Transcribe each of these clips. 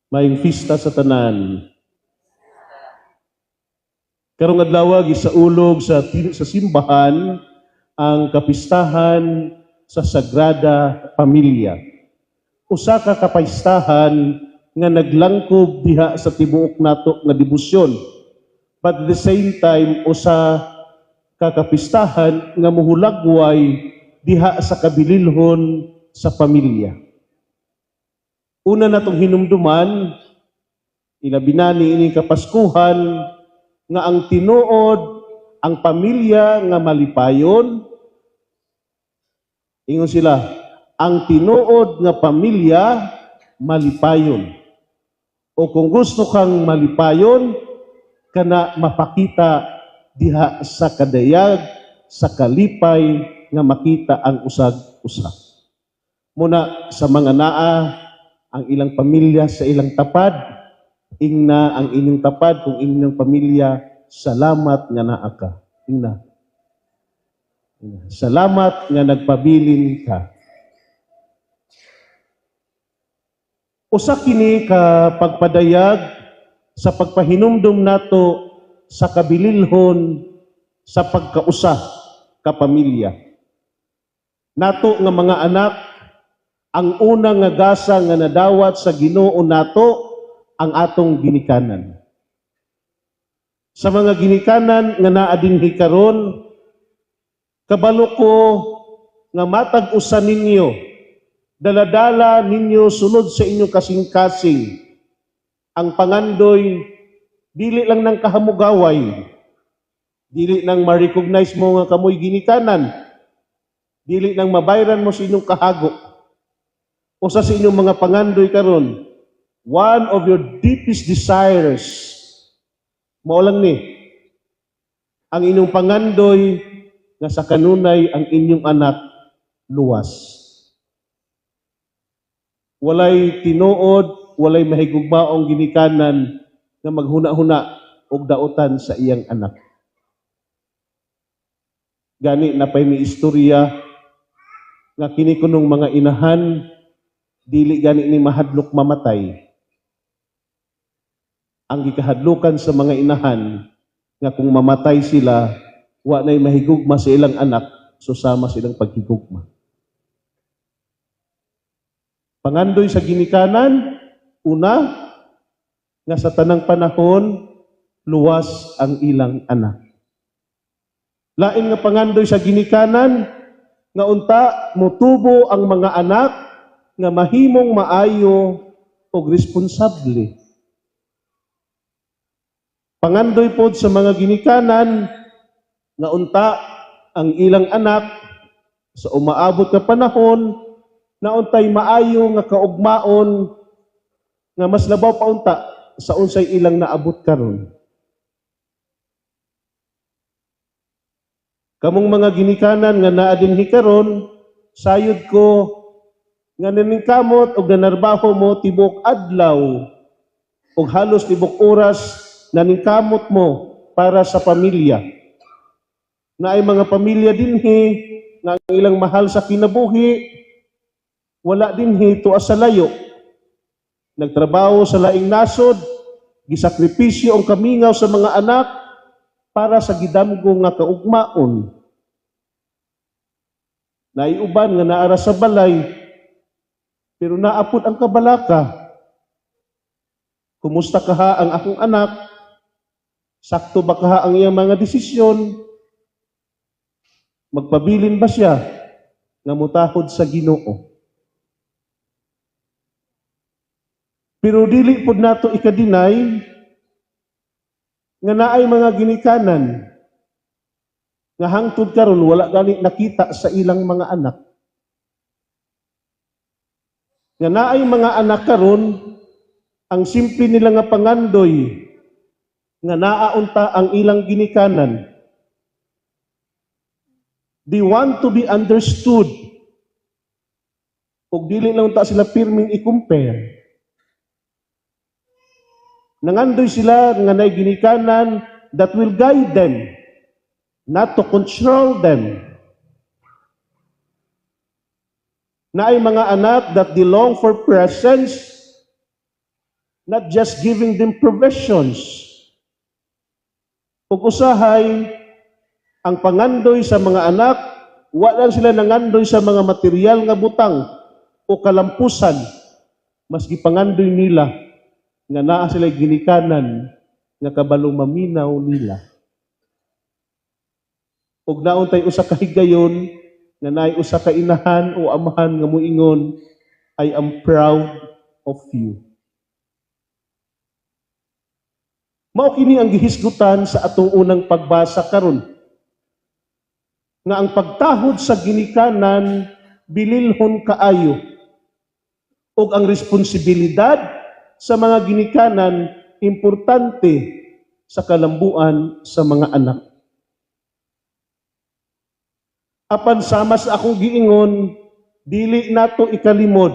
Maayong pista sa tanan. Karong adlaw gisaulog sa simbahan ang kapistahan sa Sagrada Pamilya. Usa ka kapistahan nga naglangkob diha sa tibuok nato nga debosyon. But at the same time, usa ka kapistahan nga muhulagway diha sa kabililhon sa pamilya. Una natong hinumduman, ilabinani ini kapaskuhan, nga ang tinuod, ang pamilya nga malipayon, ingon sila, ang tinuod nga pamilya malipayon. O kung gusto kang malipayon, kana mapakita diha sa kadayag, sa kalipay, nga makita ang usag-usag. Muna sa mga naa, ang ilang pamilya sa ilang tapad, ingna ang inyong tapad kung inyong pamilya, salamat nga naa ka. Ingna. Salamat nga nagpabilin ka. Usa kini ka pagpadayag sa pagpahinumdum nato sa kabililhon sa pagkausa ka pamilya. Nato nga mga anak, ang unang nga gasa nga nadawat sa Ginoo nato ang atong ginikanan. Sa mga ginikanan nga naa dinhi karon, kabalo ko nga matag usa ninyo, daladala ninyo sunod sa inyong kasing-kasing. Ang pangandoy, dili lang ng kahamugaway, dili nang ma-recognize mo nga kamoy ginikanan, dili nang mabayran mo sa inyong kahago. Usa sa inyong mga pangandoy karon, one of your deepest desires, mao lang ni, ang inyong pangandoy nga sa kanunay ang inyong anak luwas. Walay tinuod, walay mahigugmaong ginikanan nga maghuna-huna og dautan sa iyang anak. Gani napay mi istorya nga kini kunong mga inahan dili gani ni mahadlok mamatay. Ang gikahadlukan sa mga inahan nga kung mamatay sila, wa na'y mahigugma sa ilang anak, susama silang paghigugma. Pangandoy sa ginikanan, una, nga sa tanang panahon, luwas ang ilang anak. Lain nga pangandoy sa ginikanan, nga unta, mutubo ang mga anak, nga mahimong maayo o responsable. Pangandoy pod sa mga ginikanan, nga unta ang ilang anak sa umaabot ka panahon, na untay maayo nga kaugmaon, nga mas labaw pa unta sa unsay ilang naabot karon. Kamong mga ginikanan nga naa dinhi karon, sayod ko nga naningkamot og nanarbaho mo tibok adlaw og halos tibok oras naningkamot mo para sa pamilya. Na ay mga pamilya dinhi nga ang ilang mahal sa kinabuhi, wala dinhi tuwa sa layo. Nagtrabaho sa laing nasod, gisakripisyo ang kamingaw sa mga anak para sa gidamgo nga kaugmaon. Naiuban nga naara sa balay, pero naapod ang kabalaka. Kumusta kaha ang akong anak? Sakto ba kaha ang iyang mga desisyon? Magpabilin ba siya nga mutahod sa Ginoo? Pero dili pod nato ikadinay nga naay mga ginikanan nga hangtod karon wala gani nakita sa ilang mga anak. Nga naay mga anak karon, ang simple nila nga pangandoy, nga naaunta ang ilang ginikanan. They want to be understood. Ug dili lang ta sila pirming i-compare. Nangandoy sila nga naay ginikanan that will guide them, not to control them. Na ay mga anak that they long for presence, not just giving them provisions. Ug usahay ang pangandoy sa mga anak, wala sila nangandoy sa mga material nga butang o kalampusan, mas gipangandoy nila nga naa sila ginikanan nga kabalo maminaw nila. Ug naon tay usa ka higayon nga naay usa ka inahan o amahan nga moingon, I am proud of you. Mao kini ang gihisgutan sa atong unang pagbasa karon. Nga ang pagtahod sa ginikanan bililhon kaayo. Ug ang responsibilidad sa mga ginikanan importante sa kalambuan sa mga anak. Apan sama sa akong giingon, dili nato ikalimod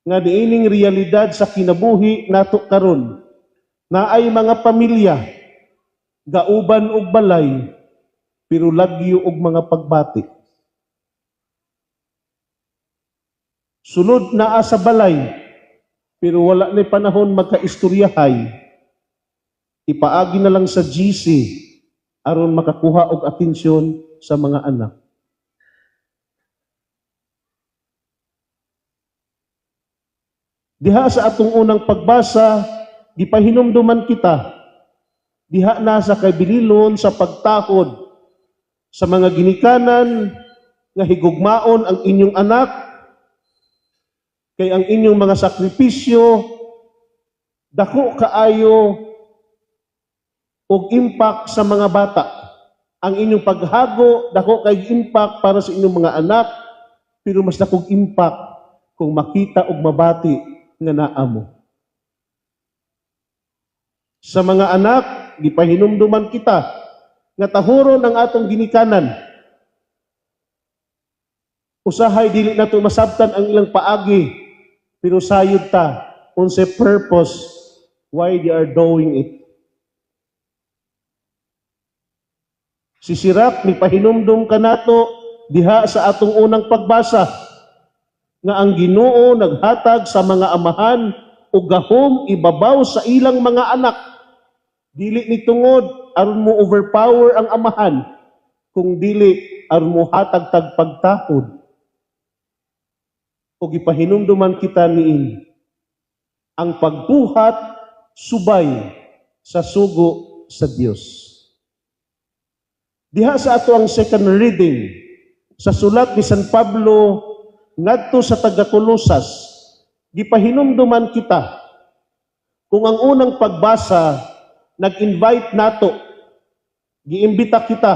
nga diining realidad sa kinabuhi nato karon na ay mga pamilya, gauban og balay, pero lagyo og mga pagbati. Sunod naa sa balay, pero wala na panahon magkaistoryahay. Ipaagi na lang sa GC aron makakuha og atensyon sa mga anak. Diha sa atong unang pagbasa, gipahinumduman kita, diha na sa kabililon sa pagtakod sa mga ginikanan nga higugmaon ang inyong anak, kay ang inyong mga sakripisyo, dako kaayo og impact sa mga bata. Ang inyong paghago, dako kay impact para sa inyong mga anak, pero mas dakong impact kung makita og mabati nga naa mo. Sa mga anak, gipahinumduman kita nga tahuron ang atong ginikanan. Usahay dili nato masabtan ang ilang paagi, pero sayod ta unsay purpose why they are doing it. Si Sirach ni pahinumdum kanato diha sa atong unang pagbasa nga ang Ginoo naghatag sa mga amahan og gahom ibabaw sa ilang mga anak. Dili ni tungod aron mo overpower ang amahan, kung dili aron mo hatag tag pagtakod. O gipahinumduman kita niini, ang pagbuhat subay sa sugo sa Dios. Diha sa ato ang second reading sa sulat ni San Pablo ngadto sa taga-Kolosas, gipahinumduman kita kung ang unang pagbasa nag-invite nato, giimbita kita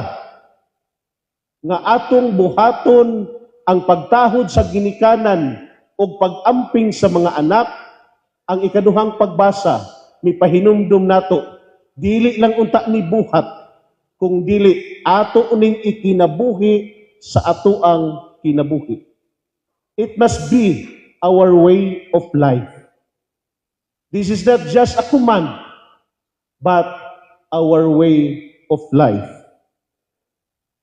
nga atong buhaton ang pagtahod sa ginikanan o pag-amping sa mga anak. Ang ikaduhang pagbasa, may pahinumdum nato, dili lang unta ni buhat, kung dili ato uning ikinabuhi sa atoang kinabuhi. It must be our way of life. This is not just a command, but our way of life.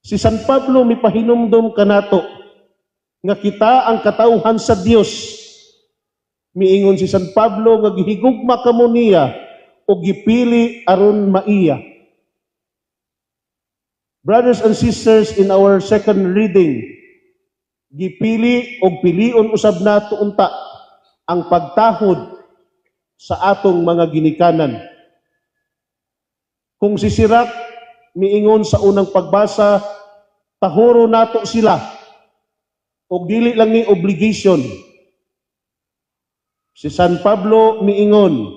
Si San Pablo may pahinumdum kanato nga kita ang katauhan sa Dios. Miingon si San Pablo nga gihigugma kamo niya o gipili aron maiya. Brothers and sisters, in our second reading, gipili o pilion usab nato unta ang pagtahod sa atong mga ginikanan. Kung si Sirach miingon sa unang pagbasa, tahuro nato sila o dili lang ni obligation. Si San Pablo miingon,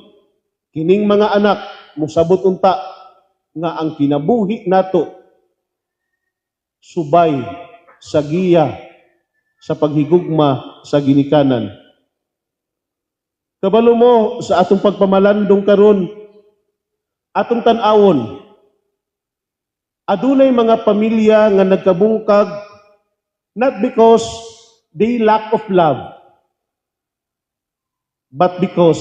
kining mga anak musabot unta nga ang kinabuhi nato subay sa giya sa paghigugma sa ginikanan. Kabalo mo sa atong pagpamalandong karon, atong tan-awon, adunay mga pamilya nga nagkabungkag not because they lack of love, but because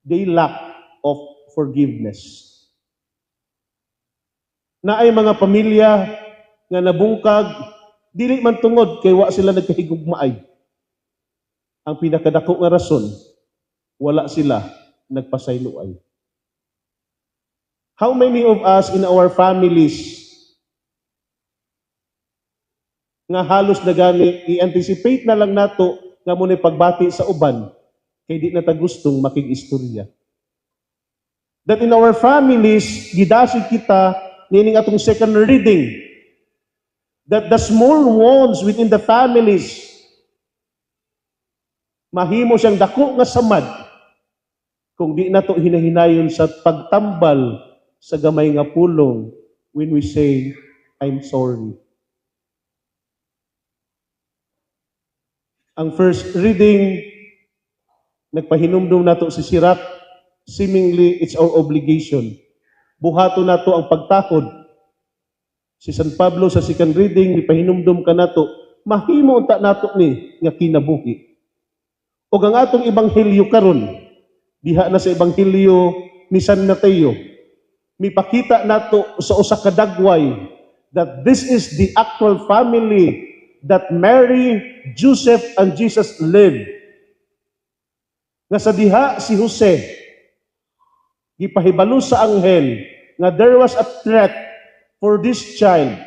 they lack of forgiveness. Naay mga pamilya nga nabungkag, dili man tungod kay wa sila nagkahigugmaay. Ang pinakadako nga rason, wala sila nagpasayloay. How many of us in our families nga halos na gani i-anticipate na lang nato nga muna pagbati sa uban kay di na ta gustong makig-istorya. That in our families, gidasig kita nining atong second reading, that the small ones within the families mahimo siyang dako nga samad kung di nato hinahinayon sa pagtambal sa gamay nga pulong when we say, I'm sorry. Ang first reading, nagpahinumdum nato si Sirach, seemingly it's our obligation. Buhato nato ang pagtakod. Si San Pablo sa second reading, ipahinumdum ka nato, mahimo unta nato ni nga kinabuhi. O ang atong ebanghelyo karon, diha na sa ebanghelyo ni San Mateo, mipakita nato sa usa ka dagway that this is the actual family that Mary, Joseph, and Jesus lived. Nga sa diha si Jose, gipahibalo sa anghel nga there was a threat for this child.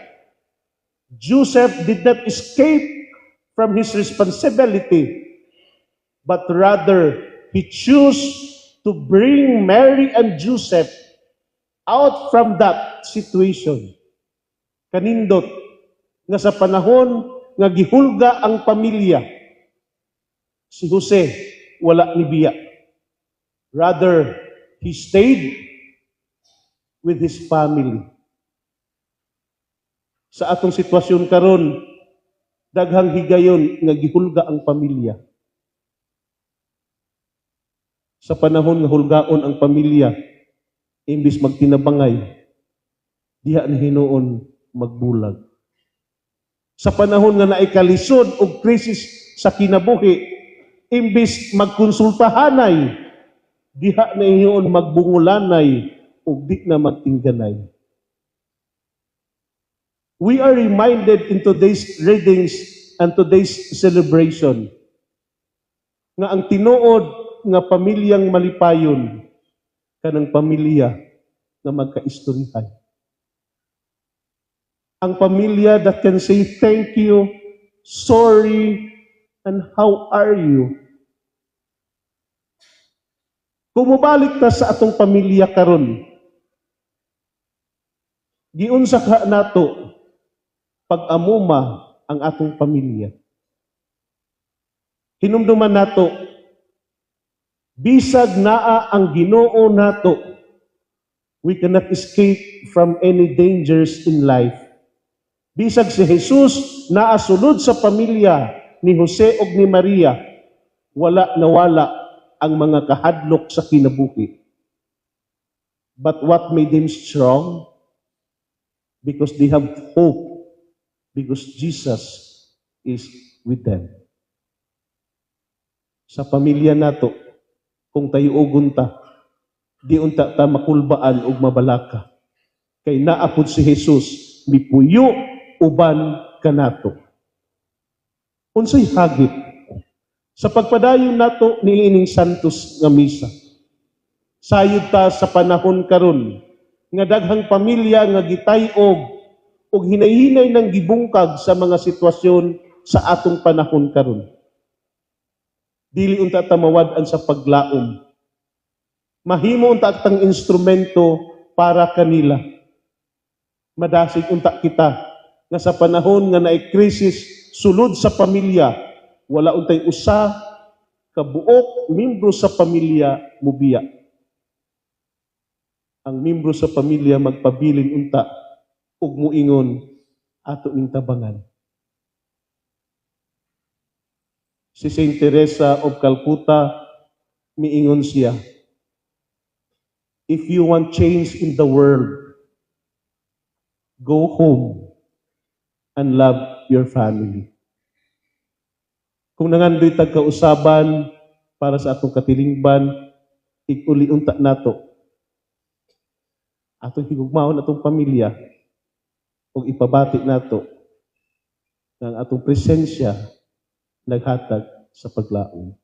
Joseph did not escape from his responsibility, but rather he chose to bring Mary and Joseph out from that situation. Kanindot nga sa panahon nga gihulga ang pamilya, si Jose wala ni biya. Rather, he stayed with his family. Sa atong sitwasyon karon, daghang higayon nga gihulga ang pamilya. Sa panahon nga hulgaon ang pamilya, imbis magtinabangay, diha na hinuon magbulag. Sa panahon nga naikalisod og krisis sa kinabuhi, imbis magkonsultahanay, diha na hinuon magbungulanay ug di na magtingganay. We are reminded in today's readings and today's celebration nga ang tinuod nga pamilyang malipayon kanang pamilya na magkaistoryahan. Ang pamilya that can say thank you, sorry, and how are you? Kung mubalik ta sa atong pamilya karon, giunsa ka nato pag-amuma ang atong pamilya. Hinumduman nato, bisag naa ang Ginoo nato, we cannot escape from any dangers in life. Bisag si Jesus naa sulod sa pamilya ni Jose ug ni Maria, wala nawala ang mga kahadlok sa kinabuhi. But what made them strong? Because they have hope. Because Jesus is with them. Sa pamilya nato, kung tayo ugon ta, di unta ta makulbaan ug mabalaka. Kay naapod si Jesus, mipuyo uban kanato. Unsay hagit sa pagpadayon nato niining Santos nga misa. Sayod ta sa panahon karon nga daghang pamilya nga gitay-og ug hinay-hinay nang gibungkag sa mga sitwasyon sa atong panahon karon. Dili unta ta mawad-an sa paglaom. Mahimo unta tang instrumento para kanila. Madasig unta kita nga sa panahon nga naay krisis sulod sa pamilya, wala untay usa ka buok membro sa pamilya mubiya. Ang membro sa pamilya magpabilin unta ug muingon ato ning tabangan. Si Saint Teresa of Calcutta, miingon siya, if you want change in the world, go home and love your family. Kung nangandoy tagkausaban para sa atong katilingban, ikuliunta nato atong higugmaon atong pamilya ug ipabati nato ng atong presensya naghatag sa paglaom.